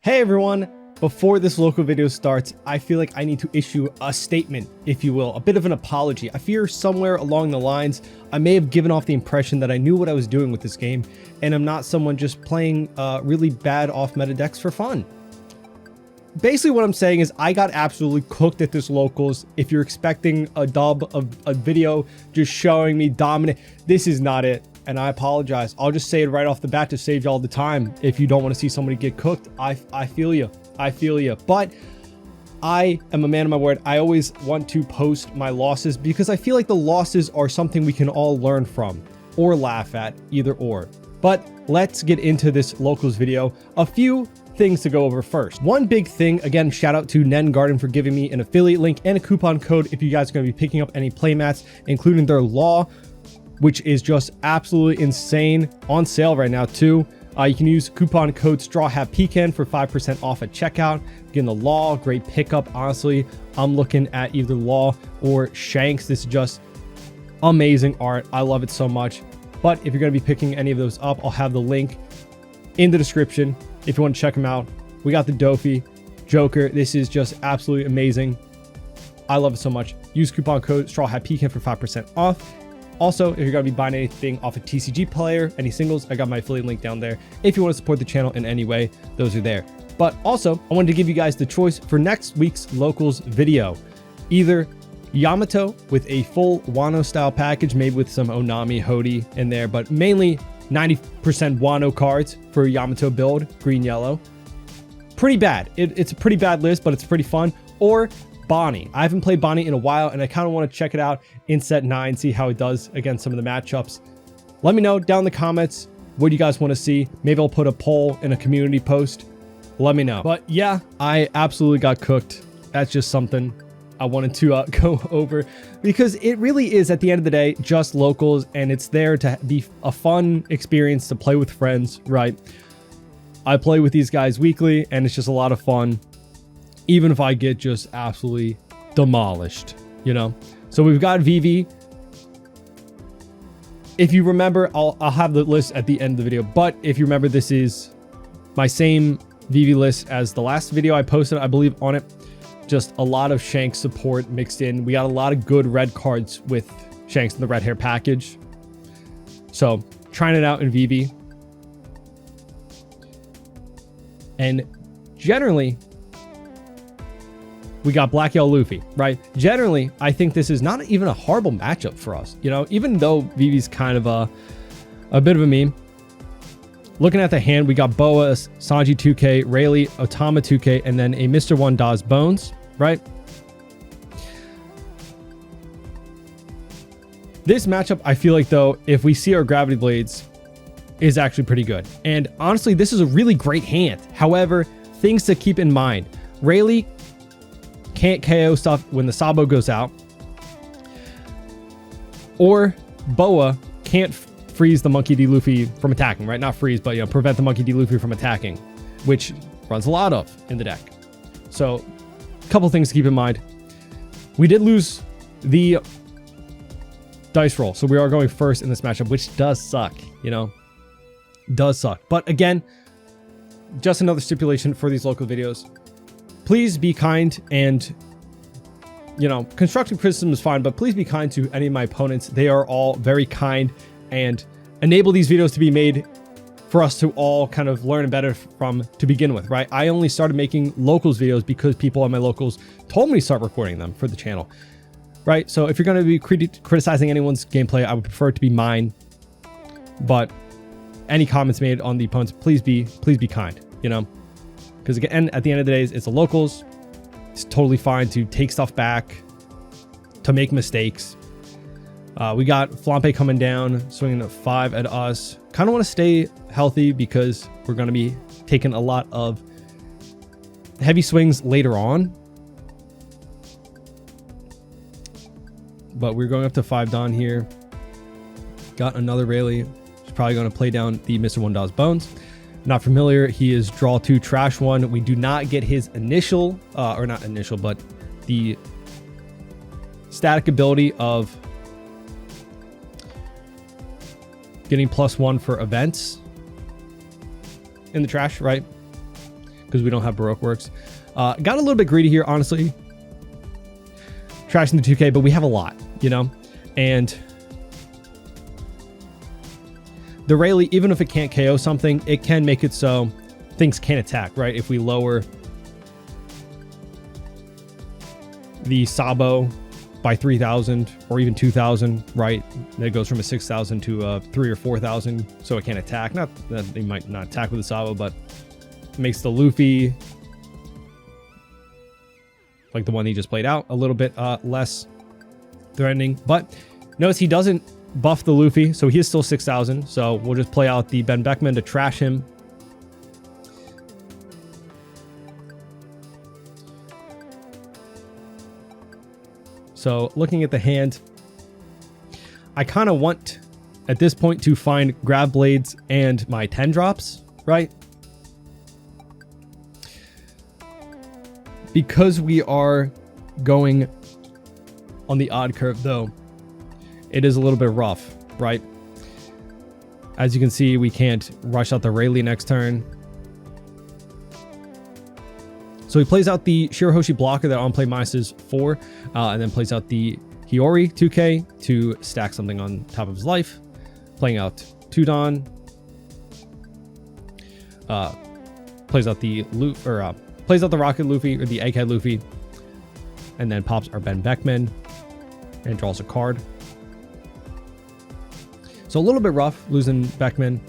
Hey everyone! Before this local video starts, I feel like I need to issue a statement, if you will, a bit of an apology. I fear somewhere along the lines, I may have given off the impression that I knew what I was doing with this game, and I'm not someone just playing really bad off-meta decks for fun. Basically what I'm saying is I got absolutely cooked at this locals. If you're expecting a dub of a video just showing me dominate, this is not it. And I apologize. I'll just say it right off the bat to save y'all the time. If you don't want to see somebody get cooked, I feel you. I feel you. But I am a man of my word. I always want to post my losses because I feel like the losses are something we can all learn from or laugh at, either or. But let's get into this locals video. A few things to go over first. One big thing, again, shout out to Nen Garden for giving me an affiliate link and a coupon code if you guys are going to be picking up any playmats, including their Law, which is just absolutely insane, on sale right now too. You can use coupon code StrawHatPecan for 5% off at checkout. Again, the Law, great pickup. Honestly, I'm looking at either Law or Shanks. This is just amazing art. I love it so much. But if you're going to be picking any of those up, I'll have the link in the description if you want to check them out. We got the Dofi, Joker. This is just absolutely amazing. I love it so much. Use coupon code StrawHatPecan for 5% off. Also, if you're going to be buying anything off a TCG player, any singles, I got my affiliate link down there. If you want to support the channel in any way, those are there. But also, I wanted to give you guys the choice for next week's locals video. Either Yamato with a full Wano style package, maybe with some Onami, Hody in there, but mainly 90% Wano cards for Yamato build, green, yellow. Pretty bad. It's a pretty bad list, but it's pretty fun. Or Bonnie. I haven't played Bonnie in a while, and I kind of want to check it out in set 9, see how it does against some of the matchups. Let me know down in the comments what you guys want to see. Maybe I'll put a poll in a community post. Let me know. But yeah, I absolutely got cooked. That's just something I wanted to go over because it really is, at the end of the day, just locals, and it's there to be a fun experience to play with friends, right? I play with these guys weekly, and it's just a lot of fun, even if I get just absolutely demolished, you know? So we've got Vivi. If you remember, I'll have the list at the end of the video, but if you remember, this is my same Vivi list as the last video I posted, I believe, on it. Just a lot of Shanks support mixed in. We got a lot of good red cards with Shanks in the red hair package. So trying it out in Vivi. And generally, we got Black Yellow Luffy, right? Generally, I think this is not even a horrible matchup for us. You know, even though Vivi's kind of a bit of a meme. Looking at the hand, we got Boa, Sanji 2K, Rayleigh, Otama 2K, and then a Mr. 1 Dawes Bones, right? This matchup, I feel like, though, if we see our Gravity Blades, is actually pretty good. And honestly, this is a really great hand. However, things to keep in mind. Rayleigh can't KO stuff when the Sabo goes out. Or Boa can't freeze the Monkey D. Luffy from attacking, right? Not freeze, but, you know, prevent the Monkey D. Luffy from attacking, which runs a lot of in the deck. So, a couple things to keep in mind. We did lose the dice roll, so we are going first in this matchup, which does suck, you know? Does suck. But again, just another stipulation for these local videos. Please be kind, and, you know, constructive criticism is fine, but please be kind to any of my opponents. They are all very kind and enable these videos to be made for us to all kind of learn and better from to begin with, right? I only started making locals videos because people at my locals told me to start recording them for the channel, right? So if you're going to be criticizing anyone's gameplay, I would prefer it to be mine. But any comments made on the opponents, please be kind, you know? Because again, at the end of the day, it's the locals. It's totally fine to take stuff back, to make mistakes. We got Flampe coming down, swinging a 5 at us. Kind of want to stay healthy because we're going to be taking a lot of heavy swings later on. But we're going up to 5 Dawn here. Got another Rayleigh. He's probably going to play down the Mr. 1 Dawes Bones. Not familiar. He is draw 2, trash 1. We do not get his initial, or not initial, but the static ability of getting +1 for events in the trash, right? because we don't have Baroque Works. Got a little bit greedy here, honestly. Trashing the 2K, but we have a lot, you know? And the Rayleigh, even if it can't KO something, it can make it so things can't attack, right? If we lower the Sabo by 3,000 or even 2,000, right? It goes from a 6,000 to a 3,000 or 4,000, so it can't attack. Not that they might not attack with the Sabo, but it makes the Luffy, like the one he just played out, a little bit less threatening. But notice he doesn't buff the Luffy, so he is still 6,000. So we'll just play out the Ben Beckman to trash him. So looking at the hand, I kind of want at this point to find grab blades and my 10 drops, right? Because we are going on the odd curve though, it is a little bit rough, right? As you can see, we can't rush out the Rayleigh next turn. So he plays out the Shirahoshi blocker that on play minuses 4, and then plays out the Hiyori 2K to stack something on top of his life. Playing out Tudon. Plays out the plays out the Rocket Luffy or the Egghead Luffy, and then pops our Ben Beckman and draws a card. So a little bit rough losing Beckman.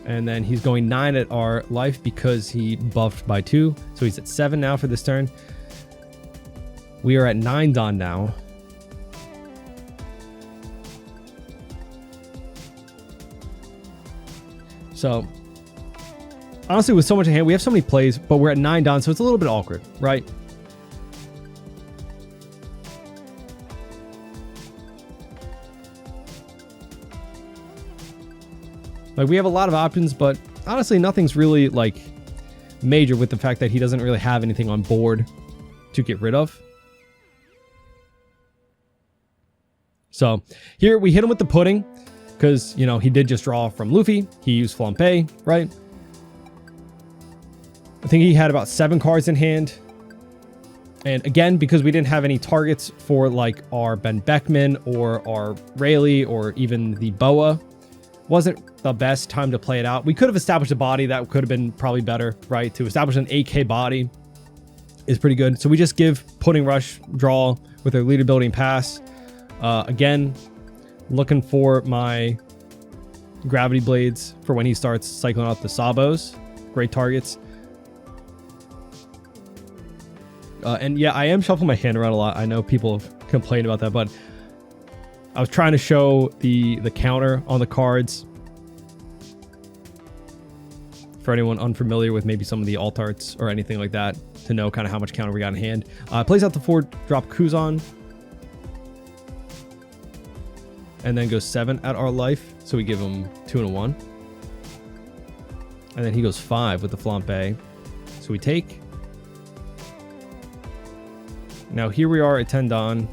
And then he's going 9 at our life because he buffed by 2. So he's at 7 now for this turn. We are at 9 Don now. So honestly, with so much in hand, we have so many plays, but we're at 9 Don, so it's a little bit awkward, right? Like, we have a lot of options, but honestly, nothing's really like major with the fact that he doesn't really have anything on board to get rid of. So here we hit him with the pudding because, you know, he did just draw from Luffy. He used Flampe, right? I think he had about 7 cards in hand. And again, because we didn't have any targets for like our Ben Beckman or our Rayleigh or even the Boa, wasn't the best time to play it out. We could have established a body that could have been probably better, right? To establish an 8K body is pretty good. So we just give Pudding Rush draw with our leader building pass. Again, looking for my Gravity Blades for when he starts cycling out the Sabos. Great targets. And yeah, I am shuffling my hand around a lot. I know people have complained about that, but I was trying to show the counter on the cards for anyone unfamiliar with maybe some of the alt arts or anything like that to know kind of how much counter we got in hand. Plays out the 4-drop Kuzan and then goes 7 at our life. So we give him 2 and a 1. And then he goes 5 with the Flampe. So we take. Now here we are at 10 Don.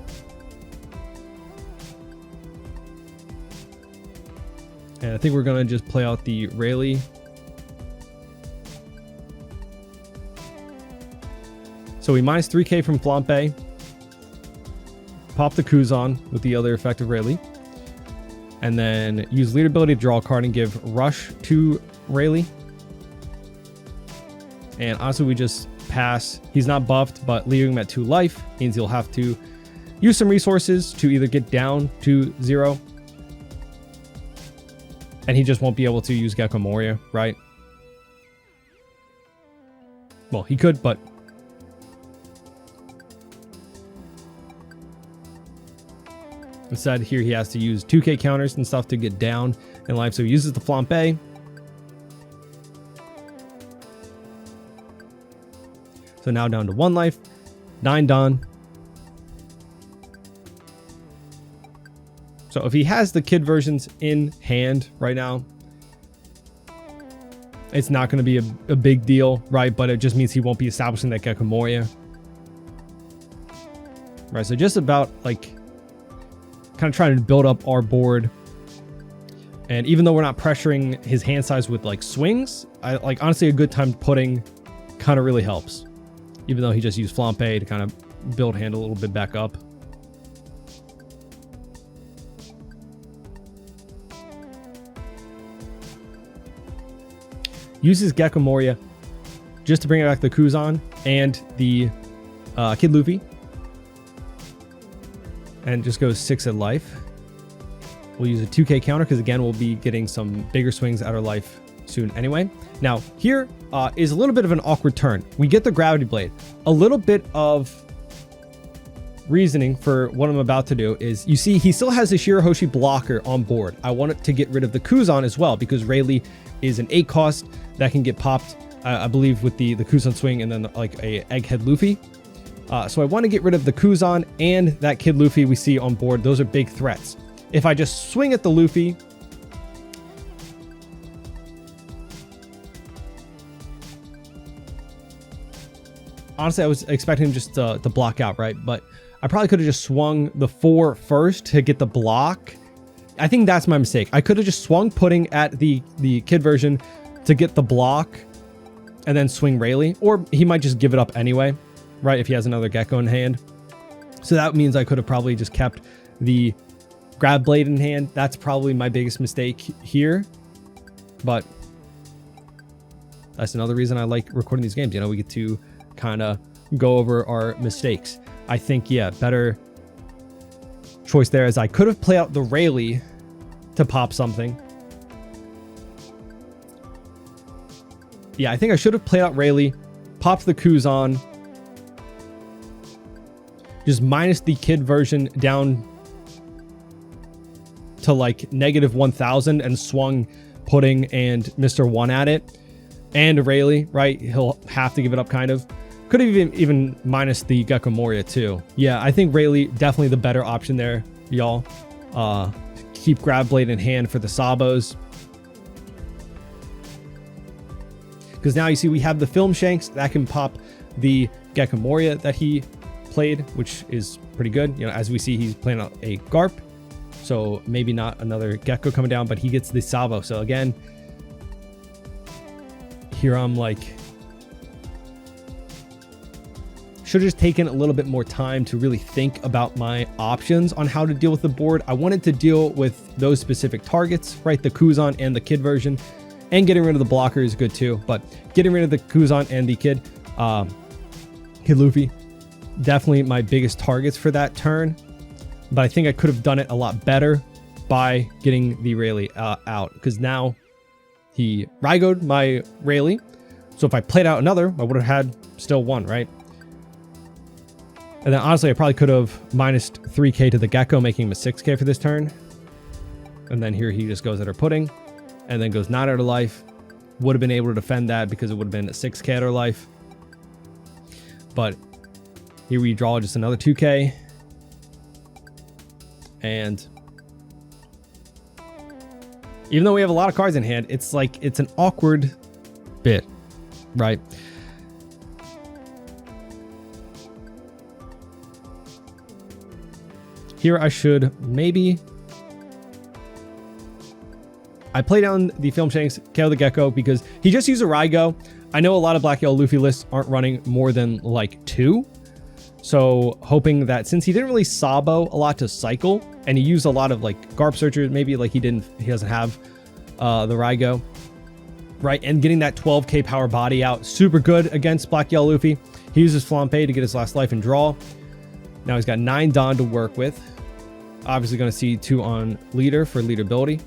And I think we're going to just play out the Rayleigh. So we minus 3K from Flampe. Pop the Kuzan with the other effective Rayleigh. And then use leader ability to draw a card and give Rush to Rayleigh. And honestly, we just pass. He's not buffed, but leaving him at 2 life means he'll have to use some resources to either get down to 0. And he just won't be able to use Gecko Moria, right? Well, he could, but instead here he has to use 2K counters and stuff to get down in life. So he uses the Flampe. So now down to 1 life, 9 Don. So if he has the kid versions in hand right now, it's not going to be a big deal, right? But it just means he won't be establishing that Gecko Moria. Right, so just about like kind of trying to build up our board And even though we're not pressuring his hand size with like swings, I like honestly a good time putting kind of really helps. Even though he just used Flampe to kind of build hand a little bit back up. Uses Gecko Moria just to bring back the Kuzan and the Kid Luffy. And just goes 6 at life. We'll use a 2k counter because again, we'll be getting some bigger swings out of life soon anyway. Now here is a little bit of an awkward turn. We get the Gravity Blade. A little bit of reasoning for what I'm about to do is, you see he still has the Shirahoshi blocker on board. I want it to get rid of the Kuzan as well because Rayleigh is an 8 cost that can get popped, I believe, with the Kuzan swing and then like a Egghead Luffy. So I want to get rid of the Kuzan and that Kid Luffy we see on board. Those are big threats. If I just swing at the Luffy, honestly, I was expecting him just to block out, right? But I probably could have just swung the 4 first to get the block. I think that's my mistake. I could have just swung putting at the kid version to get the block and then swing Rayleigh, or he might just give it up anyway, right? If he has another Gecko in hand. So that means I could have probably just kept the Grab Blade in hand. That's probably my biggest mistake here, but that's another reason I like recording these games. You know, we get to kind of go over our mistakes. I think, yeah, better choice there is I could have played out the Rayleigh to pop something. Yeah, I think I should have played out Rayleigh, popped the Kuzan, just minus the kid version down to like -1000 and swung Pudding and Mr. One at it. And Rayleigh, right? He'll have to give it up kind of. Could have even minus the Gecko Moria too. Yeah, I think Rayleigh definitely the better option there, y'all. Keep Grab Blade in hand for the Sabos. Because now you see we have the Film Shanks that can pop the Gecko Moria that he played, which is pretty good. You know, as we see, he's playing out a Garp. So maybe not another Gecko coming down, but he gets the Sabo. So again, here I'm like, should have just taken a little bit more time to really think about my options on how to deal with the board. I wanted to deal with those specific targets, right? The Kuzan and the kid version, and getting rid of the blocker is good too. But getting rid of the Kuzan and the kid Luffy, definitely my biggest targets for that turn. But I think I could have done it a lot better by getting the Rayleigh out, because now he Raigo'd my Rayleigh. So if I played out another, I would have had still one, right? And then honestly, I probably could have minus 3k to the Gecko, making him a 6k for this turn. And then here he just goes at her Pudding and then goes not out of life. Would have been able to defend that because it would have been a 6k at her life. But here we draw just another 2k. And even though we have a lot of cards in hand, it's like, it's an awkward bit, right? Here I should maybe, I play down the Film Shanks, KO the Gecko, because he just used a Raigo. I know a lot of Black Yellow Luffy lists aren't running more than like 2. So hoping that since he didn't really Sabo a lot to cycle, and he used a lot of like Garp Searchers, maybe like he doesn't have the Raigo, right? And getting that 12k power body out, super good against Black Yellow Luffy. He uses Flampe to get his last life and draw. Now he's got 9 Don to work with. Obviously going to see 2 on leader for leaderability.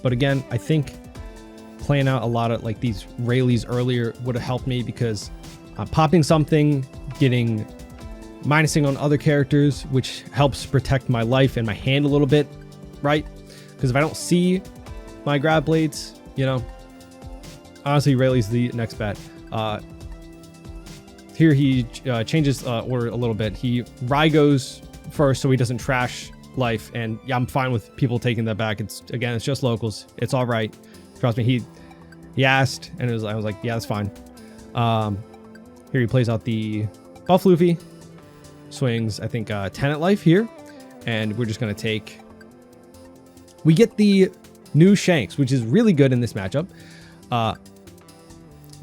But again, I think playing out a lot of like these Rayleighs earlier would have helped me, because popping something, getting minusing on other characters, which helps protect my life and my hand a little bit, right? Because if I don't see my Grab Blades, you know, honestly, Rayleigh's the next bet. Here he changes order a little bit. He Raigo's first so he doesn't trash life, and yeah, I'm fine with people taking that back. It's just locals. It's all right. Trust me. He asked, and I was like, yeah, that's fine. Here he plays out the buff Luffy. Swings, I think, 10 at life here. And we're just going to take... We get the new Shanks, which is really good in this matchup.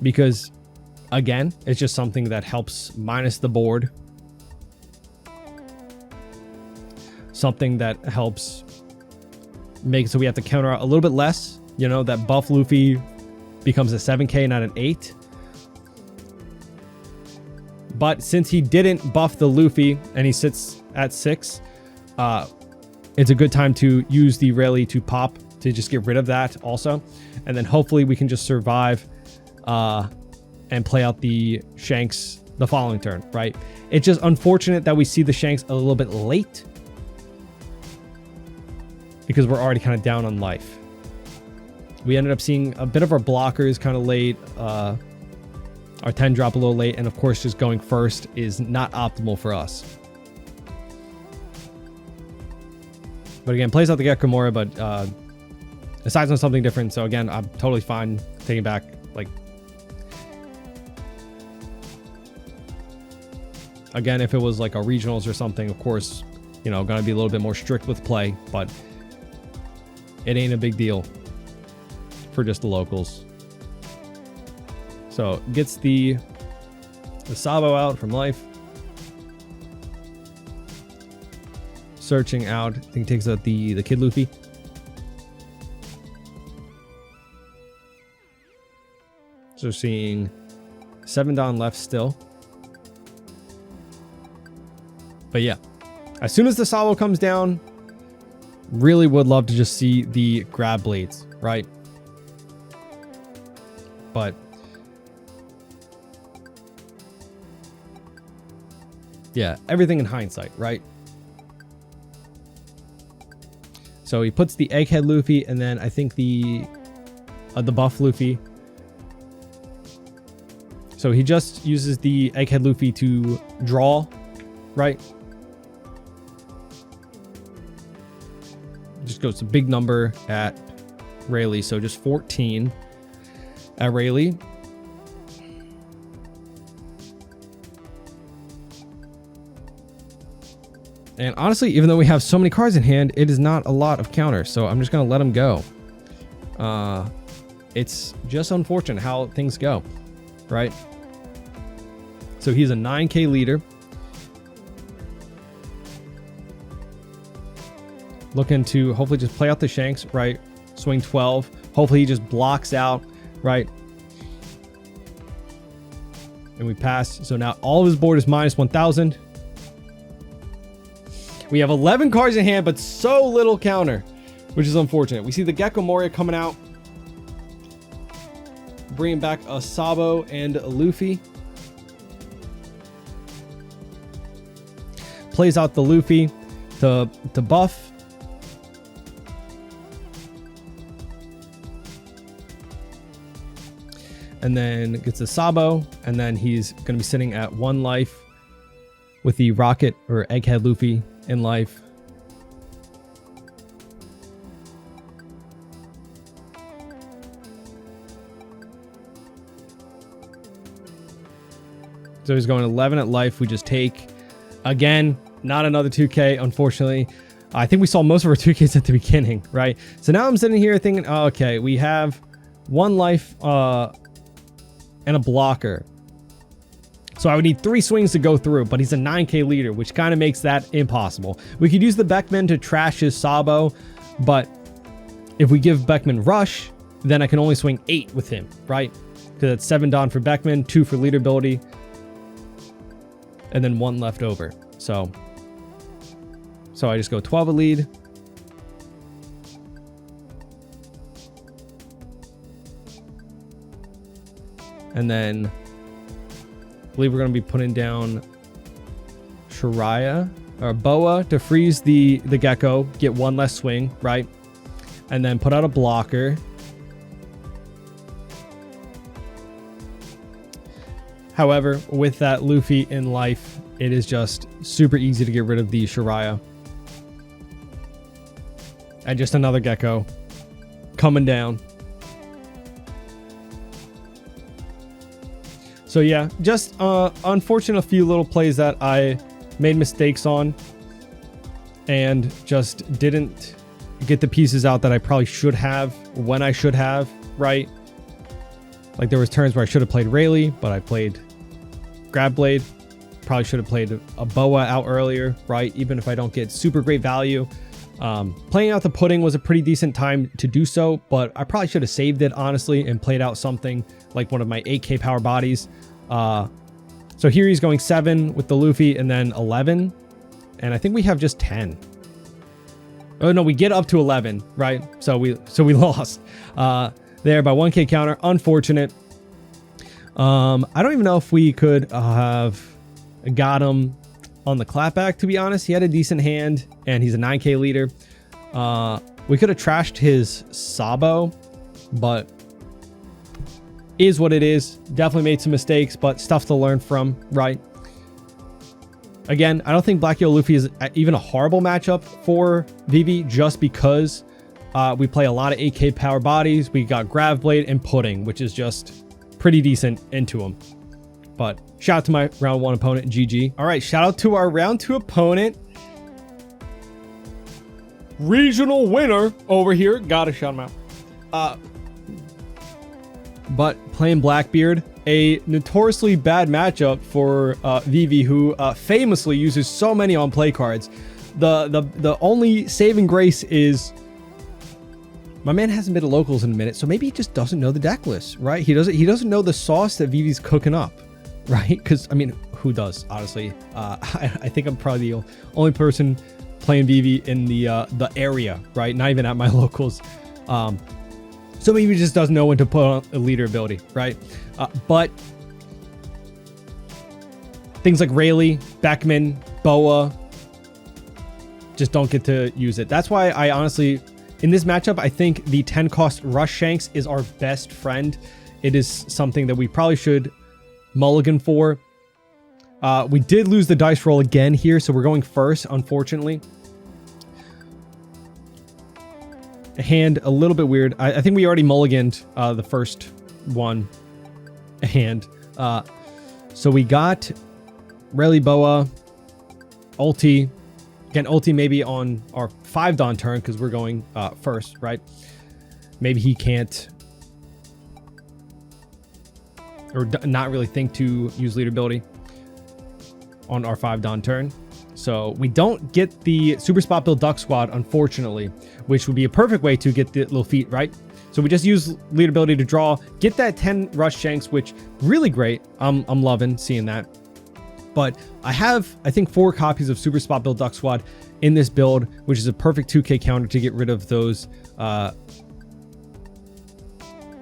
Because, again, it's just something that helps minus the board. Something that helps make so we have to counter out a little bit less. You know, that buff Luffy becomes a 7k, not an 8. But since he didn't buff the Luffy and he sits at 6, it's a good time to use the rally to pop to just get rid of that also. And then hopefully we can just survive and play out the Shanks the following turn, right? It's just unfortunate that we see the Shanks a little bit late because we're already kind of down on life. We ended up seeing a bit of our blockers kind of late, our 10 drop a little late, and of course just going first is not optimal for us. But again, plays out the Gekomori, but decides on something different. So again, I'm totally fine taking back, like... Again, if it was like a regionals or something, of course, you know, gonna be a little bit more strict with play, but it ain't a big deal for just the locals. So gets the Sabo out from life. Searching out, I think takes out the Kid Luffy. So seeing 7 Don left still. But yeah, as soon as the Sabo comes down, really would love to just see the grab blades, right? But yeah, everything in hindsight, right? So he puts the Egghead Luffy, and then I think the buff Luffy. So he just uses the Egghead Luffy to draw, right? Just goes to big number at Rayleigh, so just 14 at Rayleigh. And honestly, even though we have so many cards in hand, it is not a lot of counters, so I'm just going to let him go. It's just unfortunate how things go, right? So he's a 9k leader. Looking to hopefully just play out the Shanks, right? Swing 12. Hopefully he just blocks out, right? And we pass. So now all of his board is minus 1,000. We have 11 cards in hand, but so little counter, which is unfortunate. We see the Gekomori coming out, bringing back a Sabo and a Luffy. Plays out the Luffy to buff. And then gets a Sabo, and then he's going to be sitting at 1 life with the Rocket or Egghead Luffy in life. So he's going 11 at life. We just take, again, not another 2k, unfortunately. I think we saw most of our 2ks at the beginning, right? So now I'm sitting here thinking, oh, okay, we have 1 life and a blocker. So I would need 3 swings to go through, but he's a 9k leader, which kind of makes that impossible. We could use the Beckman to trash his Sabo, but if we give Beckman rush, then I can only swing 8 with him, right? Because that's 7 Don for Beckman, 2 for leader ability, and then 1 left over. So I just go 12 a lead. And then I believe we're going to be putting down Shiraya or Boa to freeze the Gecko, get 1 less swing, right? And then put out a blocker. However, with that Luffy in life, it is just super easy to get rid of the Shiraya. And just another Gecko coming down. So yeah, just unfortunate a few little plays that I made mistakes on and just didn't get the pieces out that I probably should have when I should have, right? Like there was turns where I should have played Rayleigh, but I played Grab Blade. Probably should have played a Boa out earlier, right? Even if I don't get super great value. Playing out the pudding was a pretty decent time to do so, but I probably should have saved it, honestly, and played out something like one of my 8k power bodies. So here he's going 7 with the Luffy and then 11. And I think we have just 10. Oh no, we get up to 11, right? So we lost there by 1k counter. Unfortunate. I don't even know if we could have got him on the clapback, to be honest. He had a decent hand and he's a 9k leader. We could have trashed his Sabo, but is what it is. Definitely made some mistakes, but stuff to learn from, right? Again, I don't think Black Yellow Luffy is even a horrible matchup for Vivi, just because we play a lot of 8k power bodies. We got Grav Blade and Pudding, which is just pretty decent into him. But shout out to my round 1 opponent, GG. All right, shout out to our round 2 opponent. Regional winner over here. Gotta shout him out. But playing Blackbeard, a notoriously bad matchup for Vivi, who famously uses so many on play cards. The only saving grace is my man hasn't been to locals in a minute, so maybe he just doesn't know the deck list, right? He doesn't know the sauce that Vivi's cooking up, right? Because I mean, who does, honestly? I think I'm probably the only person playing Vivi in the area, right? Not even at my locals. So maybe he just doesn't know when to put on a leader ability, right? But things like Rayleigh, Beckman, Boa just don't get to use it. That's why I honestly, in this matchup, I think the 10 cost Rush Shanks is our best friend. It is something that we probably should mulligan for. We did lose the dice roll again here, so we're going first, unfortunately. Hand a little bit weird. I think we already mulliganed the first one hand. So we got Rayleigh, Boa, ulti. Again, ulti maybe on our 5 Dawn turn because we're going first, right? Maybe he can't or not really think to use leader ability on our 5 Dawn turn. So we don't get the super spot build Duck Squad, unfortunately, which would be a perfect way to get the little feet, right? So we just use lead ability to draw, get that 10 Rush Shanks, which really great. I'm loving seeing that. But I have, I think, 4 copies of super spot build Duck Squad in this build, which is a perfect 2k counter to get rid of those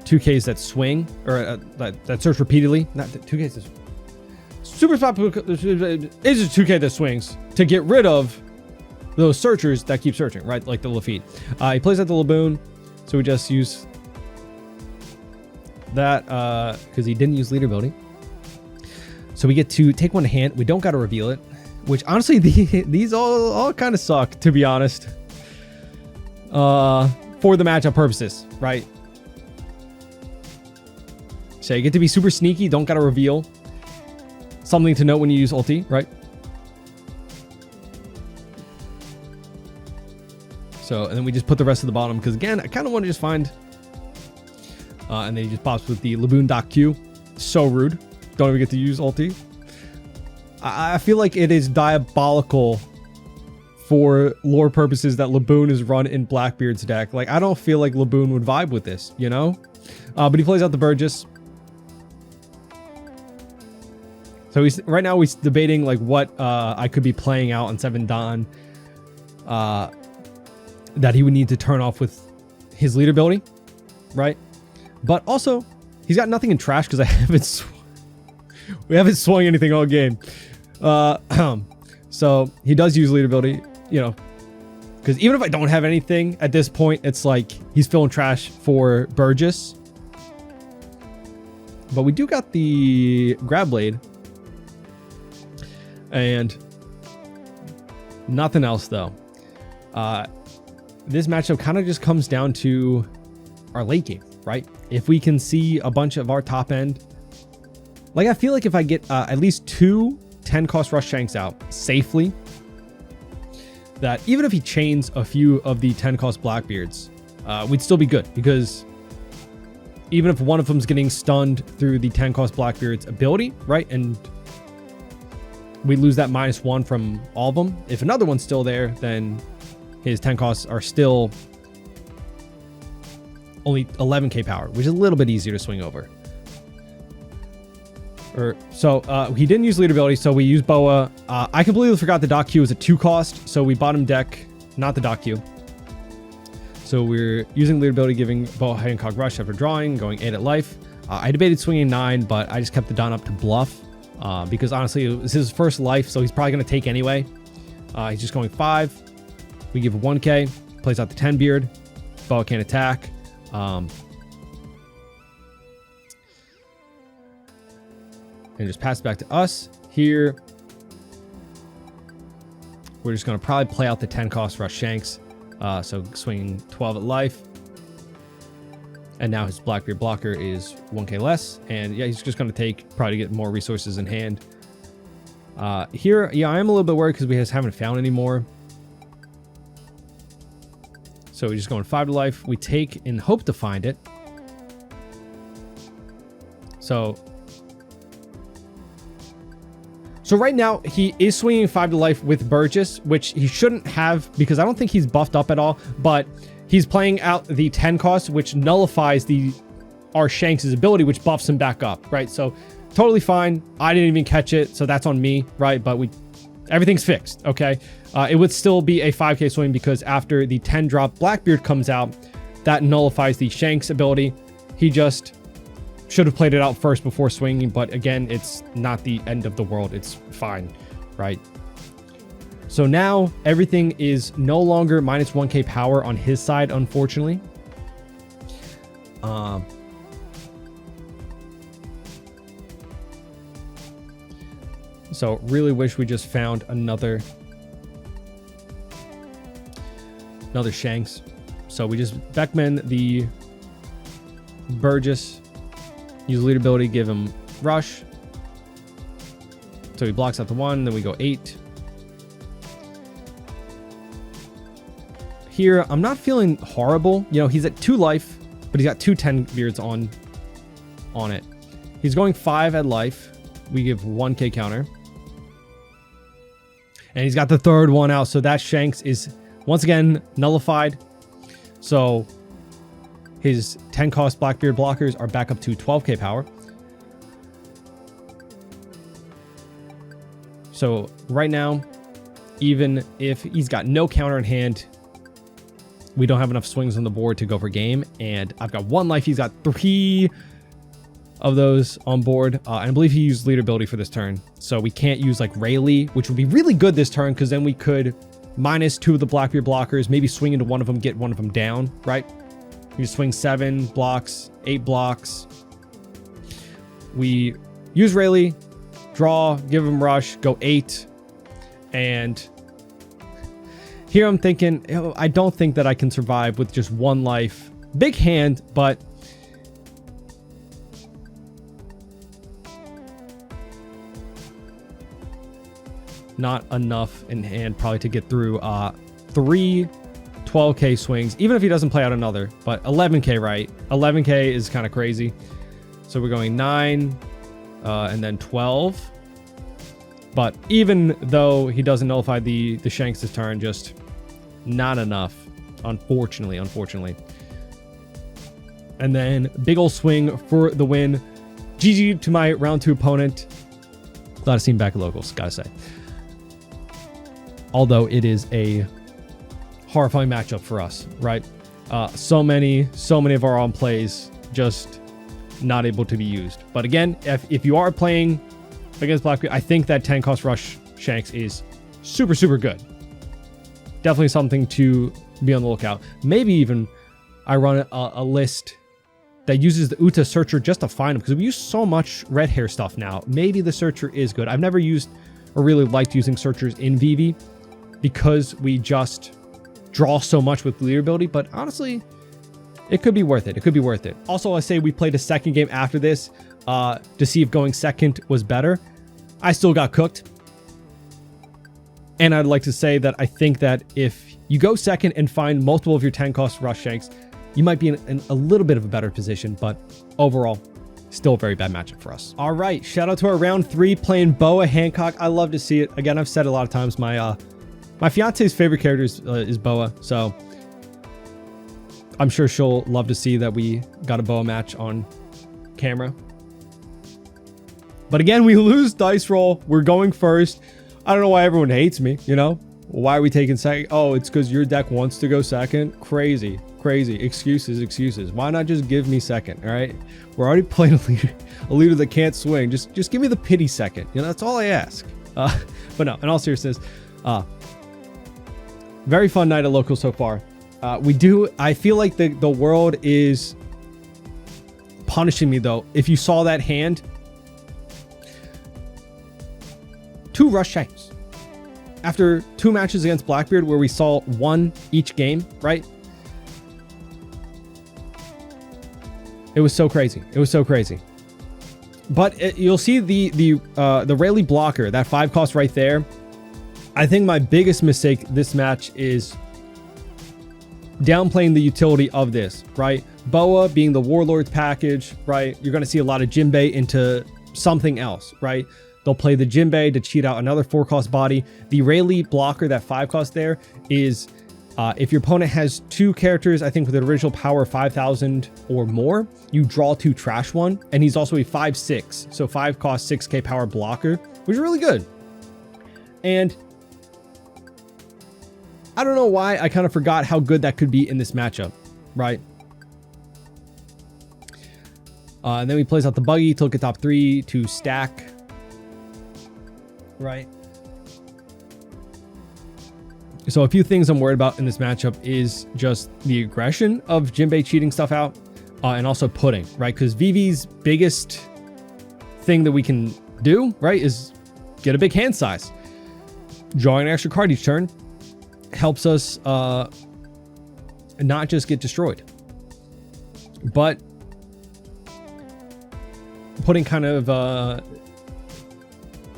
2ks that swing or that search repeatedly. Not 2ks that super spot is a 2k that swings to get rid of those searchers that keep searching, right? Like the Lafitte. He plays at the Laboon, so we just use that because he didn't use leader ability. So we get to take one to hand. We don't got to reveal it, which honestly these all kind of suck, to be honest. For the matchup purposes, right? So you get to be super sneaky. Don't got to reveal. Something to note when you use ulti, right? So, and then we just put the rest of the bottom because again, I kind of want to just find. And then he just pops with the Laboon Doc Q. So rude. Don't even get to use ulti. I feel like it is diabolical for lore purposes that Laboon is run in Blackbeard's deck. Like, I don't feel like Laboon would vibe with this, you know? But he plays out the Burgess. So he's right now he's debating like what I could be playing out on 7 Dawn that he would need to turn off with his leader ability, right? But also he's got nothing in trash because we haven't swung anything all game. So he does use leader ability, you know, because even if I don't have anything at this point, it's like he's filling trash for Burgess. But we do got the Grab Blade. And nothing else though. This matchup kind of just comes down to our late game, right? If we can see a bunch of our top end Like, I feel like if I get at least 2 10-cost Rush Shanks out safely, that even if he chains a few of the 10-cost Blackbeards, we'd still be good, because even if one of them's getting stunned through the 10-cost Blackbeard's ability, right, and we lose that -1 from all of them, if another one's still there, then his 10 costs are still only 11k power, which is a little bit easier to swing over. So he didn't use leader ability, so we used Boa. I completely forgot the Doc Q was a 2 cost, so we bottom deck, not the Doc Q. So we're using leader ability, giving Boa Hancock Rush after drawing, going 8 at life. I debated swinging 9, but I just kept the Don up to bluff, because honestly, it was his first life, so he's probably going to take anyway. He's just going 5. We give 1k, plays out the 10 beard. Boa can't attack. And just pass it back to us. Here, we're just going to probably play out the 10 cost Rush Shanks. So swinging 12 at life. And now his Blackbeard blocker is 1k less. And yeah, he's just going to take, probably get more resources in hand. Here, yeah, I am a little bit worried because we just haven't found any more. So we're just going 5 to life. We take and hope to find it. So right now, he is swinging 5 to life with Burgess, which he shouldn't have, because I don't think he's buffed up at all, but he's playing out the 10 cost, which nullifies our Shanks' ability, which buffs him back up, right? So totally fine. I didn't even catch it, so that's on me, right? But everything's fixed, okay? It would still be a 5k swing, because after the 10 drop Blackbeard comes out, that nullifies the Shanks ability. He just should have played it out first before swinging, but again, it's not the end of the world. It's fine, right? So now everything is no longer -1k power on his side, unfortunately. So really wish we just found another Shanks. So we just Beckman the Burgess. Use lead ability, give him rush. So he blocks out the 1, then we go 8. Here, I'm not feeling horrible. You know, he's at 2 life, but he's got 2 10 beards on it. He's going 5 at life. We give 1k counter. And he's got the 3rd one out, so that Shanks is once again nullified. So his 10 cost Blackbeard blockers are back up to 12k power. So right now, even if he's got no counter in hand, we don't have enough swings on the board to go for game. And I've got 1 life. He's got 3 of those on board. And I believe he used leader ability for this turn. So we can't use like Rayleigh, which would be really good this turn, because then we could -2 of the Blackbeard blockers, maybe swing into one of them, get one of them down, right? We swing 7 blocks, 8 blocks. We use Rayleigh, draw, give him rush, go 8. And here I'm thinking, I don't think that I can survive with just 1 life. Big hand, but not enough in hand probably to get through 3 12k swings, even if he doesn't play out another. But 11k, right? 11k is kind of crazy. So we're going 9 and then 12. But even though he doesn't nullify the Shanks this turn, just not enough, unfortunately. And then big ol' swing for the win. GG to my round 2 opponent. Glad to see him back at locals, gotta say. Although it is a horrifying matchup for us, right? So many of our on plays just not able to be used. But again, if you are playing against Blackbeard, I think that 10 cost Rush Shanks is super good. Definitely something to be on the lookout. Maybe even I run a list that uses the Uta Searcher just to find them, because we use so much red hair stuff now. Maybe the Searcher is good. I've never used or really liked using Searchers in Vivi because we just draw so much with leader ability, but honestly, it could be worth it. Also, I say we played a second game after this. to see if going second was better. I still got cooked. And I'd like to say that I think that if you go second and find multiple of your 10 cost rush shanks, you might be in a little bit of a better position, but overall, still a very bad matchup for us. All right, shout out to our round 3 playing Boa Hancock. I love to see it. Again, I've said a lot of times, my fiance's favorite character is Boa, so I'm sure she'll love to see that we got a Boa match on camera. But again, we lose dice roll. We're going first. I don't know why everyone hates me, you know? Why are we taking second? Oh, it's because your deck wants to go second? Crazy. Excuses. Why not just give me second, all right? We're already playing a leader that can't swing. Just give me the pity second. You know, that's all I ask. But no, in all seriousness, very fun night at local so far. I feel like the world is punishing me, though. If you saw that hand, 2 rush shanks. After 2 matches against Blackbeard where we saw 1 each game, right? It was so crazy. But you'll see the Rayleigh blocker, that 5 cost right there. I think my biggest mistake this match is downplaying the utility of this, right? Boa being the Warlord's package, right? You're going to see a lot of Jinbei into something else, right? They'll play the Jinbei to cheat out another 4 cost body. The Rayleigh blocker, that 5 cost there, is if your opponent has 2 characters, I think with an original power of 5,000 or more, you draw 2 trash 1. And he's also a 5/6, so 5 cost 6k power blocker, which is really good. And I don't know why I kind of forgot how good that could be in this matchup, right? And then he plays out the buggy till get top 3 to stack. Right. So a few things I'm worried about in this matchup is just the aggression of Jinbei cheating stuff out, and also putting, right? Because Vivi's biggest thing that we can do, right, is get a big hand size. Drawing an extra card each turn helps us not just get destroyed, but putting kind of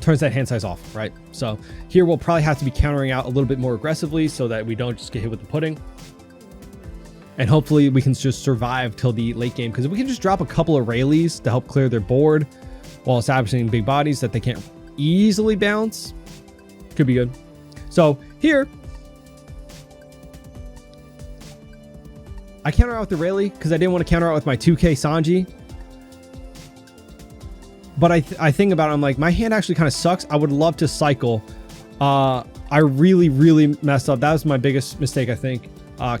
turns that hand size off, right? So here we'll probably have to be countering out a little bit more aggressively so that we don't just get hit with the pudding. And hopefully we can just survive till the late game, because if we can just drop a couple of Rayleighs to help clear their board while establishing big bodies that they can't easily bounce, could be good. So here, I counter out with the Rayleigh because I didn't want to counter out with my 2k Sanji. But I think about it, I'm like, my hand actually kind of sucks. I would love to cycle. I really messed up. That was my biggest mistake, I think,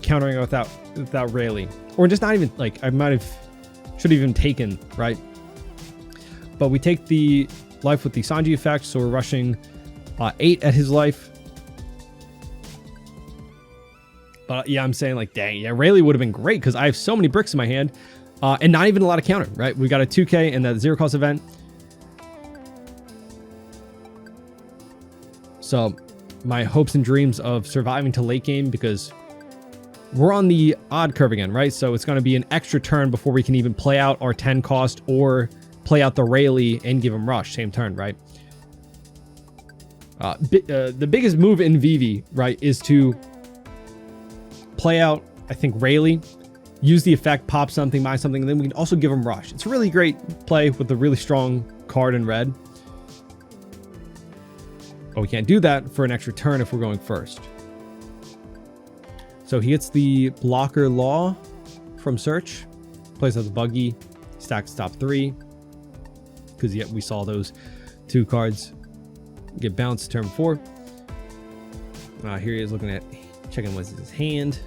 countering it without Rayleigh. Or just not even, like, I should have even taken, right? But we take the life with the Sanji effect, so we're rushing 8 at his life. But yeah, I'm saying, like, dang, yeah, Rayleigh would have been great because I have so many bricks in my hand. And not even a lot of counter, right? We got a 2k and that 0 cost event. So my hopes and dreams of surviving to late game, because we're on the odd curve again, right? So it's going to be an extra turn before we can even play out our 10 cost or play out the Rayleigh and give him rush same turn, right? The biggest move in Vivi, right, is to play out, I think, Rayleigh, use the effect, pop something, buy something, and then we can also give him rush. It's a really great play with a really strong card in red. But we can't do that for an extra turn if we're going first. So he gets the blocker law from search, plays out the buggy, stacks top 3, because yet we saw those 2 cards get bounced turn 4. Here he is looking at checking what's his hand.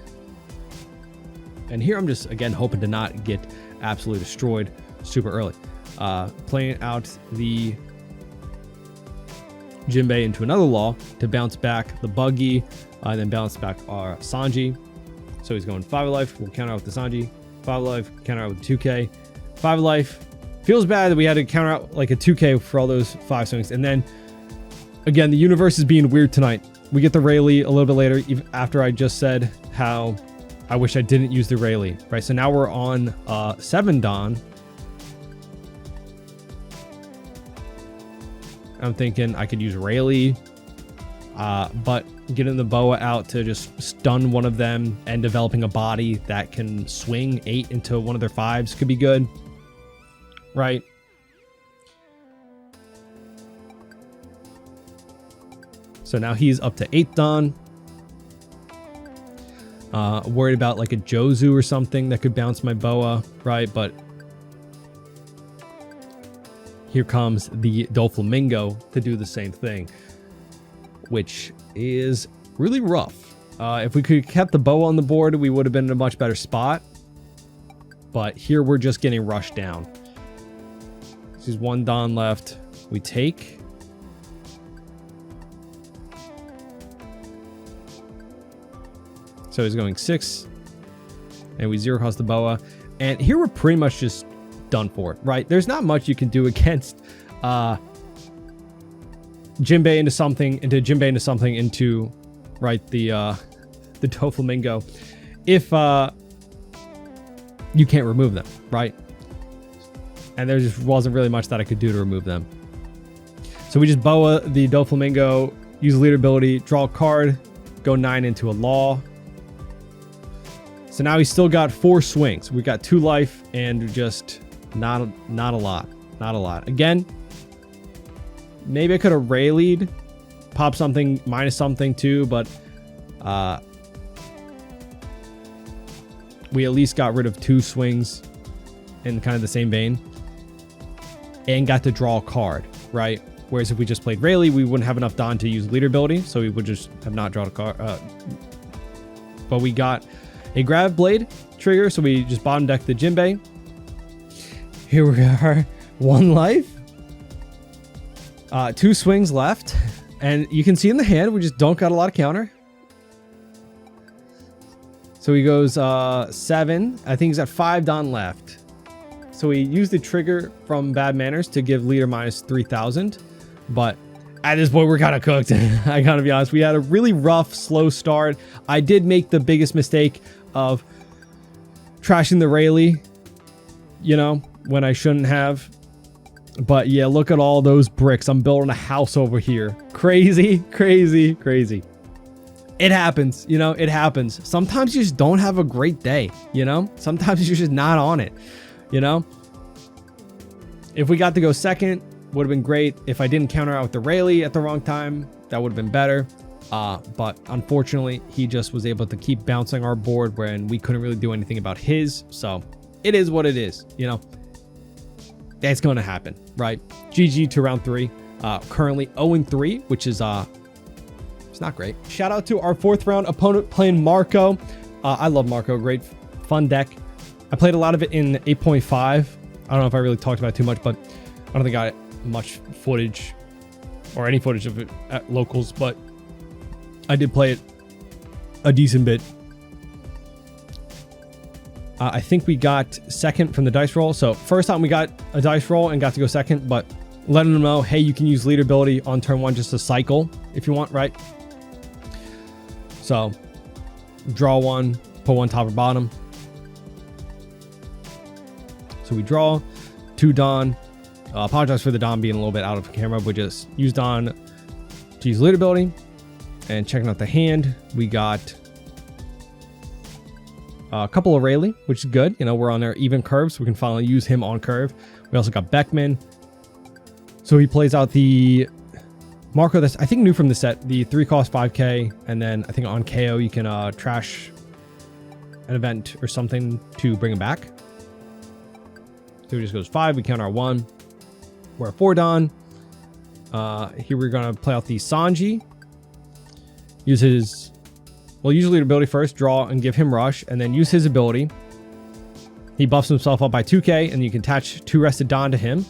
And here I'm just, again, hoping to not get absolutely destroyed super early. Playing out the Jinbei into another law to bounce back the buggy, and then bounce back our Sanji. So he's going 5 life. We'll counter out with the Sanji. 5 life, counter out with 2k. 5 life. Feels bad that we had to counter out like a 2k for all those 5 swings. And then, again, the universe is being weird tonight. We get the Rayleigh a little bit later, even after I just said how I wish I didn't use the Rayleigh, right? So now we're on 7 Dawn. I'm thinking I could use Rayleigh, but getting the Boa out to just stun one of them and developing a body that can swing 8 into one of their 5s could be good, right? So now he's up to 8 done. Worried about like a Jozu or something that could bounce my Boa, right? But here comes the Doflamingo to do the same thing, which is really rough. If we could have kept the Boa on the board, we would have been in a much better spot. But here we're just getting rushed down. This is 1 Don left. We take. So he's going 6, and we 0 cost the Boa. And here we're pretty much just done for, right? There's not much you can do against Jinbei into something, into right, the Doflamingo, if you can't remove them, right? And there just wasn't really much that I could do to remove them. So we just Boa the Doflamingo, use leader ability, draw a card, go 9 into a Law. So now he's still got 4 swings. We got 2 life and just not a lot. Again, maybe I could have Rayleigh'd, pop something, minus something too, but we at least got rid of 2 swings in kind of the same vein and got to draw a card, right? Whereas if we just played Rayleigh, we wouldn't have enough Don to use leader ability, so we would just have not drawn a card. But we got a Grav Blade trigger, so we just bottom deck the Jinbei. Here we are, 1 life. 2 swings left. And you can see in the hand, we just don't got a lot of counter. So he goes 7. I think he's at 5 Don left. So we used the trigger from Bad Manners to give leader minus 3,000. But at this point, we're kind of cooked. I gotta be honest. We had a really rough, slow start. I did make the biggest mistake of trashing the Rayleigh, you know, when I shouldn't have. But yeah, look at all those bricks. I'm building a house over here. Crazy, crazy, crazy. It happens, you know, it happens. Sometimes you just don't have a great day, you know? Sometimes you're just not on it, you know? If we got to go second, would have been great. If I didn't counter out with the Rayleigh at the wrong time, that would have been better. But unfortunately, he just was able to keep bouncing our board when we couldn't really do anything about his. So it is what it is, you know? That's going to happen, right? GG to round 3. Currently 0-3, which is it's not great. Shout out to our 4th round opponent playing Marco. I love Marco. Great, fun deck. I played a lot of it in 8.5. I don't know if I really talked about it too much, but I don't think I got much footage or any footage of it at locals, but I did play it a decent bit. I think we got second from the dice roll. So first time we got a dice roll and got to go second, but letting them know, hey, you can use leader ability on turn 1 just to cycle if you want, right? So draw 1, put 1 top or bottom. So we draw 2 Don. Apologize for the Don being a little bit out of camera, but just use Don to use leader ability. And checking out the hand, we got a couple of Rayleigh, which is good. You know, we're on our even curve, so we can finally use him on curve. We also got Beckman. So he plays out the Marco that's, I think, new from the set, the 3 cost 5k. And then I think on KO, you can trash an event or something to bring him back. So he just goes 5. We count our 1. We're at 4 Don. Here we're going to play out the Sanji. Use his, well, use leader ability first, draw and give him rush, and then use his ability. He buffs himself up by 2k, and you can attach 2 rested Don to him.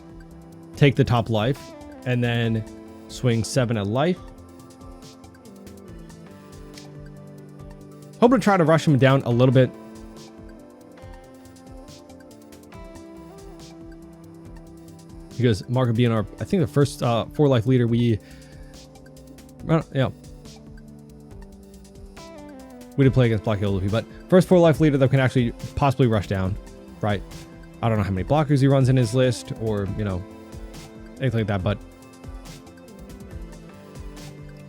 Take the top life, and then swing 7 at life. Hope to try to rush him down a little bit. Because Marco being our, I think the first 4 life leader, we, yeah. We did play against Black Luffy, but first 4 life leader that can actually possibly rush down, right? I don't know how many blockers he runs in his list or, you know, anything like that, but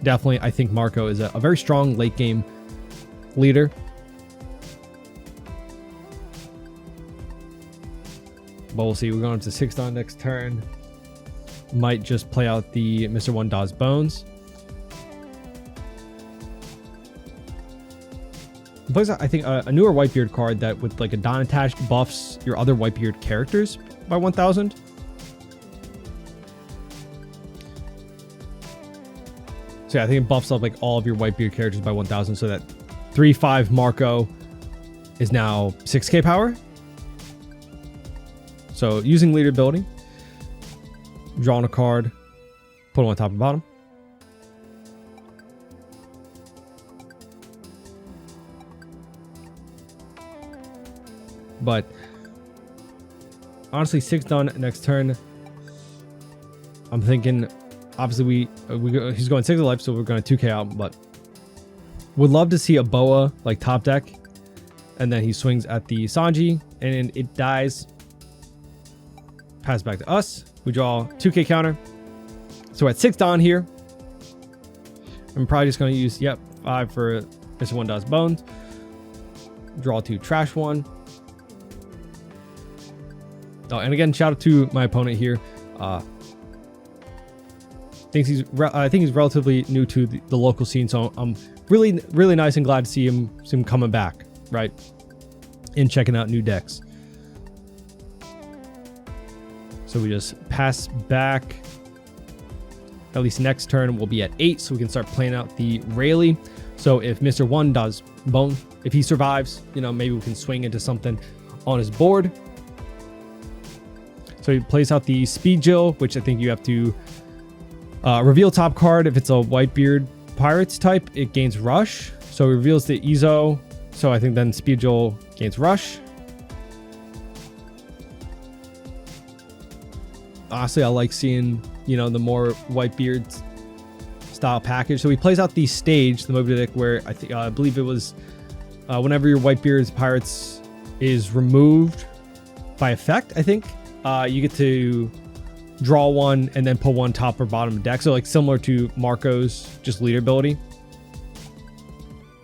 definitely, I think Marco is a very strong late game leader. But we'll see. We're going to 6 Dawn next turn. Might just play out the Mr. One Daw's Bones. Plays, I think, a newer Whitebeard card that with like a Dawn attached buffs your other Whitebeard characters by 1,000. So yeah, I think it buffs up like all of your Whitebeard characters by 1,000, so that 3/5 Marco is now 6k power. So using leader ability, drawing a card, put them on top and bottom. But honestly, 6 Dawn next turn. I'm thinking, obviously he's going 6 of life, so we're going to 2k out. But would love to see a Boa like top deck, and then he swings at the Sanji, and it dies. Pass back to us. We draw 2k counter. So we're at 6 Dawn here. I'm probably just going to use 5 for Mr. One Daw's Bones. Draw 2, trash 1. Oh, and again, shout out to my opponent here. I think he's relatively new to the local scene, so I'm really nice and glad to see him coming back, right? And checking out new decks. So we just pass back. At least next turn we'll be at 8, so we can start playing out the Rayleigh. So if Mr. One does bone, if he survives, you know, maybe we can swing into something on his board. So he plays out the Speed Jill, which I think you have to reveal top card. If it's a Whitebeard Pirates type, it gains Rush. So it reveals the Ezo. So I think then Speed Jill gains Rush. Honestly, I like seeing, you know, the more Whitebeard style package. So he plays out the Stage, the Moby Dick, where I believe it was whenever your Whitebeard's Pirates is removed by effect, I think. You get to draw one and then put one top or bottom deck. So like similar to Marco's just leader ability.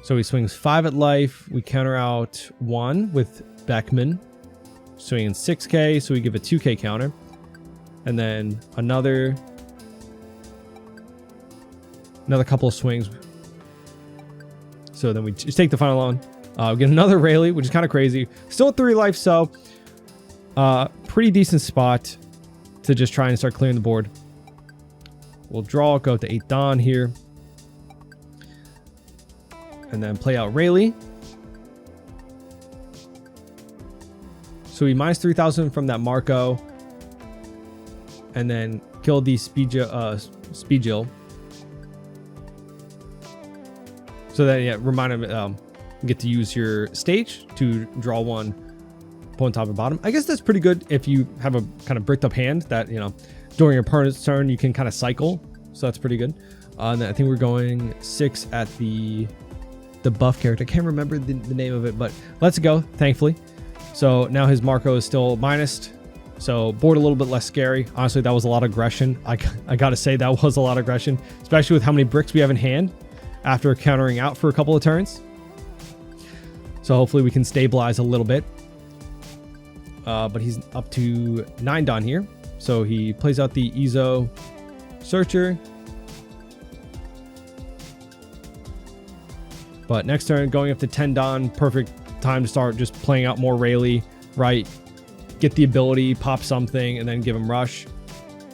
So he swings 5 at life. We counter out 1 with Beckman. Swinging 6k, so we give a 2k counter. And then another couple of swings. So then we just take the final one. We get another Rayleigh, which is kind of crazy. Still at 3 life, so pretty decent spot to just try and start clearing the board. We'll draw, go to 8 Dawn here. And then play out Rayleigh. So we minus 3,000 from that Marco. And then kill the Speed Jill. So then, yeah, remind him, you get to use your Stage to draw 1. Put on top and bottom. I guess that's pretty good if you have a kind of bricked up hand that, you know, during your opponent's turn you can kind of cycle. So that's pretty good. And then I think we're going 6 at the buff character. I can't remember the name of it, but let's go, thankfully. So now his Marco is still minused. So board a little bit less scary. Honestly, that was a lot of aggression. I gotta say that was a lot of aggression, especially with how many bricks we have in hand after countering out for a couple of turns. So hopefully we can stabilize a little bit. But he's up to 9 Dawn here. So he plays out the Ezo Searcher. But next turn, going up to 10 Dawn, perfect time to start just playing out more Rayleigh, right? Get the ability, pop something, and then give him Rush.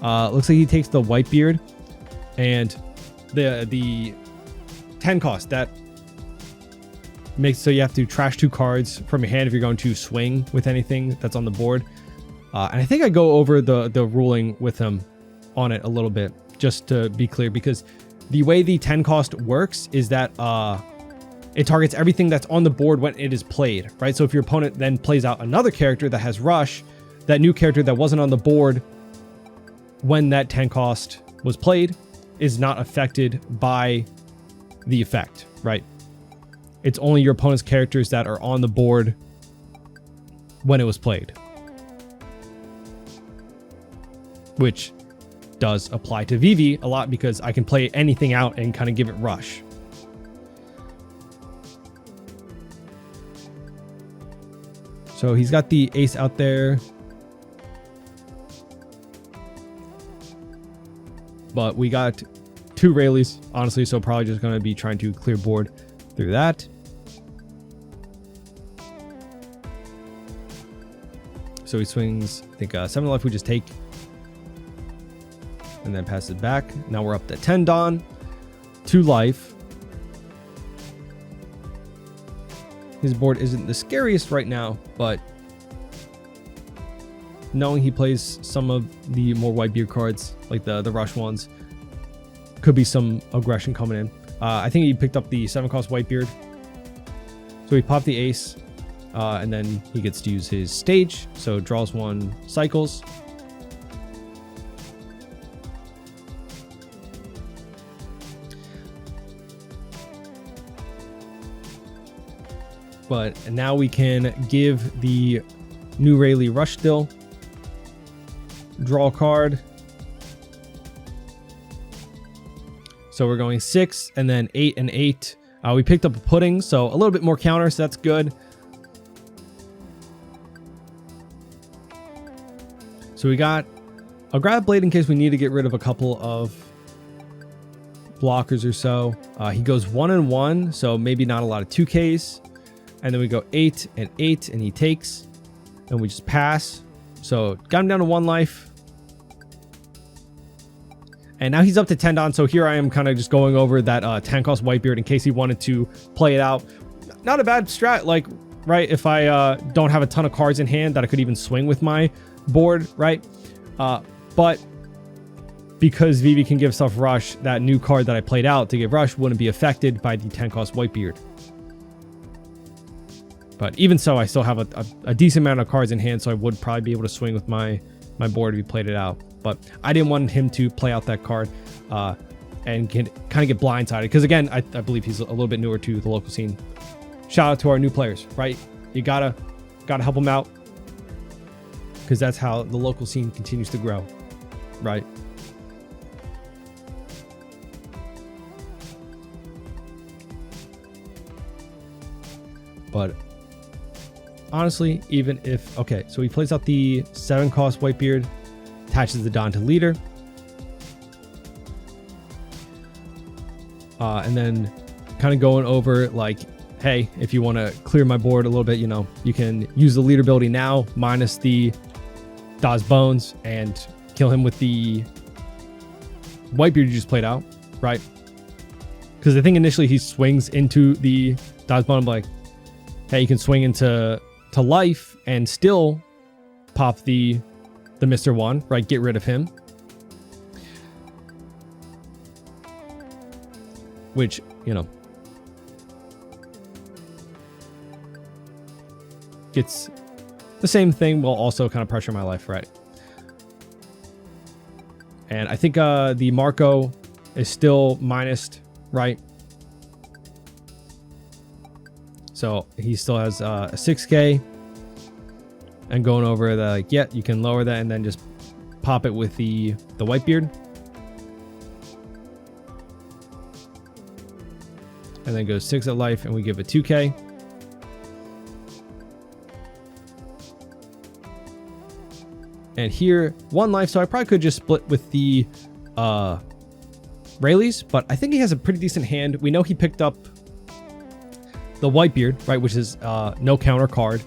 Looks like he takes the Whitebeard. And the 10 cost, that makes so you have to trash 2 cards from your hand if you're going to swing with anything that's on the board. And I think I go over the ruling with him on it a little bit, just to be clear, because the way the 10 cost works is that it targets everything that's on the board when it is played, right? So if your opponent then plays out another character that has Rush, that new character that wasn't on the board when that 10 cost was played is not affected by the effect, right? It's only your opponent's characters that are on the board when it was played. Which does apply to Vivi a lot because I can play anything out and kind of give it rush. So he's got the ace out there. But we got 2 Rayleighs, honestly, so probably just going to be trying to clear board through that. So he swings, I think 7 life we just take. And then pass it back. Now we're up to 10 Dawn. 2 life. His board isn't the scariest right now, but knowing he plays some of the more Whitebeard cards, like the rush ones, could be some aggression coming in. I think he picked up the 7-cost Whitebeard. So he popped the ace, and then he gets to use his stage. So draws 1, cycles. But now we can give the new Rayleigh rush still. Draw a card. So we're going 6 and then 8 and 8. We picked up a pudding, so a little bit more counter, so that's good. So we got a grab blade in case we need to get rid of a couple of blockers or so. He goes 1 and 1, so maybe not a lot of 2Ks. And then we go 8 and 8, and he takes, and we just pass. So got him down to 1 life. And now he's up to 10 Dawn. So here I am kind of just going over that 10-cost Whitebeard in case he wanted to play it out. Not a bad strat, like, right? If I don't have a ton of cards in hand that I could even swing with my board, right? But because Vivi can give stuff rush, that new card that I played out to give rush wouldn't be affected by the 10-cost Whitebeard. But even so, I still have a decent amount of cards in hand, so I would probably be able to swing with my board if he played it out. But I didn't want him to play out that card and kind of get blindsided. Because again, I believe he's a little bit newer to the local scene. Shout out to our new players, right? You gotta help them out, because that's how the local scene continues to grow, right? But honestly, even if... Okay, so he plays out the 7-cost Whitebeard, attaches the Dawn to leader. And then kind of going over, like, hey, if you want to clear my board a little bit, you know, you can use the leader ability now, minus the Daw's Bones, and kill him with the Whitebeard you just played out, right? Because I think initially he swings into the Daw's Bone, like, hey, you can swing into life and still pop the Mr. 1, right? Get rid of him. Which, you know, gets the same thing while also kind of pressure my life, right? And I think the Marco is still minused, right? So he still has a 6K. And going over the, like, yeah, you can lower that and then just pop it with the Whitebeard. And then goes 6 at life, and we give it 2K. And here, 1 life, so I probably could just split with the Rayleighs, but I think he has a pretty decent hand. We know he picked up the Whitebeard, right, which is no counter card.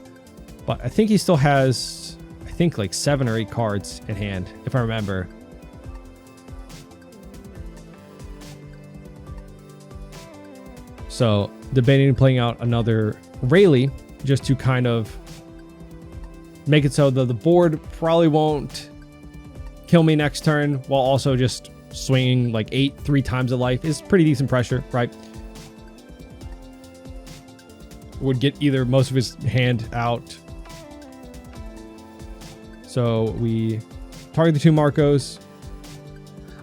But I think he still has, I think, like 7 or 8 cards in hand, if I remember. So debating playing out another Rayleigh just to kind of make it so that the board probably won't kill me next turn, while also just swinging like 8 3 times a life is pretty decent pressure, right? Would get either most of his hand out. So we target the 2 Marcos.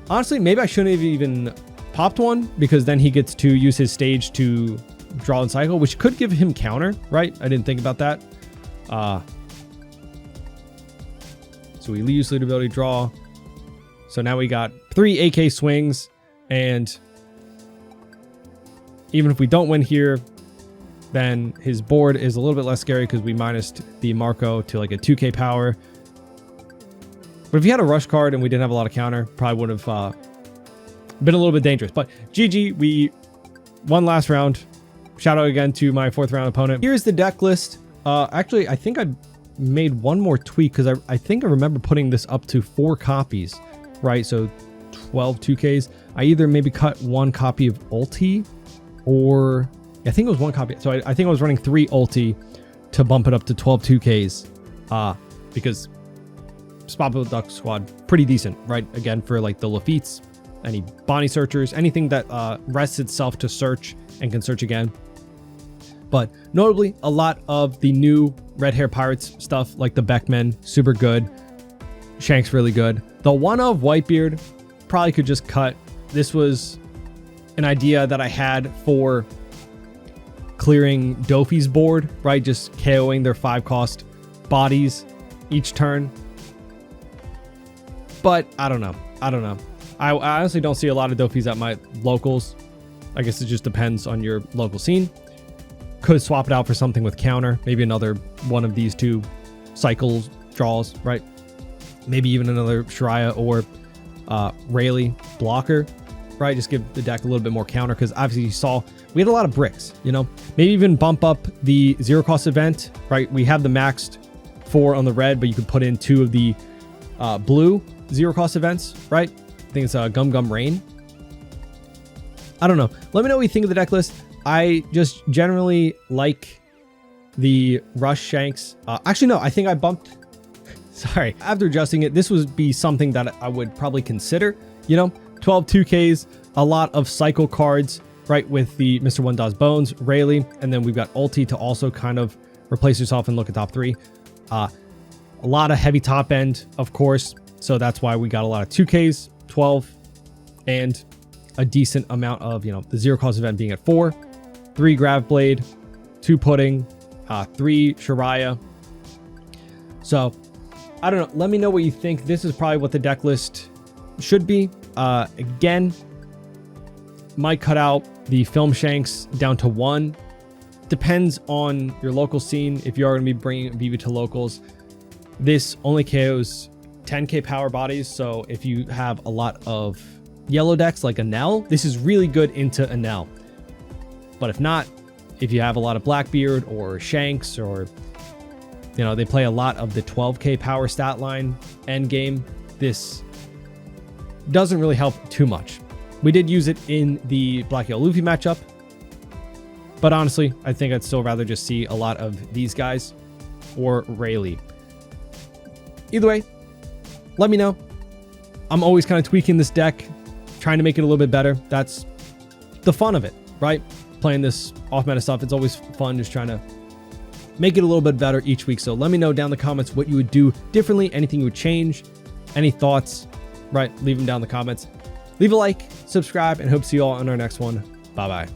Honestly, maybe I shouldn't have even popped one, because then he gets to use his stage to draw and cycle, which could give him counter, right? I didn't think about that. So we use lead ability, draw. So now we got 3 AK swings, and even if we don't win here, then his board is a little bit less scary because we minused the Marco to like a 2k power. But if he had a rush card and we didn't have a lot of counter, probably would have been a little bit dangerous. But GG, we won last round. Shout out again to my 4th round opponent. Here's the deck list. Actually, I think I made one more tweak because I think I remember putting this up to 4 copies, right? So 12 2Ks. I either maybe cut 1 copy of ulti, or I think it was 1 copy. So I think I was running 3 ulti to bump it up to 12 2Ks because Spotbolt Duck Squad, pretty decent, right? Again, for like the Lafitte's, any Bonnie searchers, anything that rests itself to search and can search again. But notably, a lot of the new Red Hair Pirates stuff, like the Beckman, super good. Shank's really good. The one of Whitebeard probably could just cut. This was an idea that I had for clearing Dofi's board, right? Just KOing their 5-cost bodies each turn. But I don't know. I honestly don't see a lot of Dofis at my locals. I guess it just depends on your local scene. Could swap it out for something with counter. Maybe another one of these 2 cycles draws, right? Maybe even another Shariah or Rayleigh blocker, right? Just give the deck a little bit more counter, because obviously you saw we had a lot of bricks, you know? Maybe even bump up the 0-cost event, right? We have the maxed 4 on the red, but you could put in 2 of the blue 0-cost events, right? I think it's Gum Gum Rain. I don't know. Let me know what you think of the deck list. I just generally like the Rush Shanks. Actually, no, I think I bumped. Sorry. After adjusting it, this would be something that I would probably consider. You know, 12 2Ks, a lot of cycle cards, right? With the Mr. One Does Bones, Rayleigh, and then we've got ulti to also kind of replace yourself and look at top 3. A lot of heavy top end, of course. So that's why we got a lot of 2Ks, 12, and a decent amount of, you know, the 0-cost event being at 4, 3 Grav Blade, 2 Pudding, 3 Shariah. So I don't know. Let me know what you think. This is probably what the deck list should be. Again, might cut out the Film Shanks down to 1. Depends on your local scene. If you are going to be bringing Vivi to locals, this only KOs 10k power bodies. So if you have a lot of yellow decks like Enel, this is really good into Enel. But if not, if you have a lot of Blackbeard or Shanks, or, you know, they play a lot of the 12k power stat line end game, this doesn't really help too much. We did use it in the Black Yellow Luffy matchup, but honestly, I think I'd still rather just see a lot of these guys or Rayleigh. Either way, let me know. I'm always kind of tweaking this deck, trying to make it a little bit better. That's the fun of it, right? Playing this off-meta stuff, it's always fun just trying to make it a little bit better each week. So let me know down in the comments what you would do differently, anything you would change, any thoughts, right? Leave them down in the comments. Leave a like, subscribe, and hope to see you all on our next one. Bye-bye.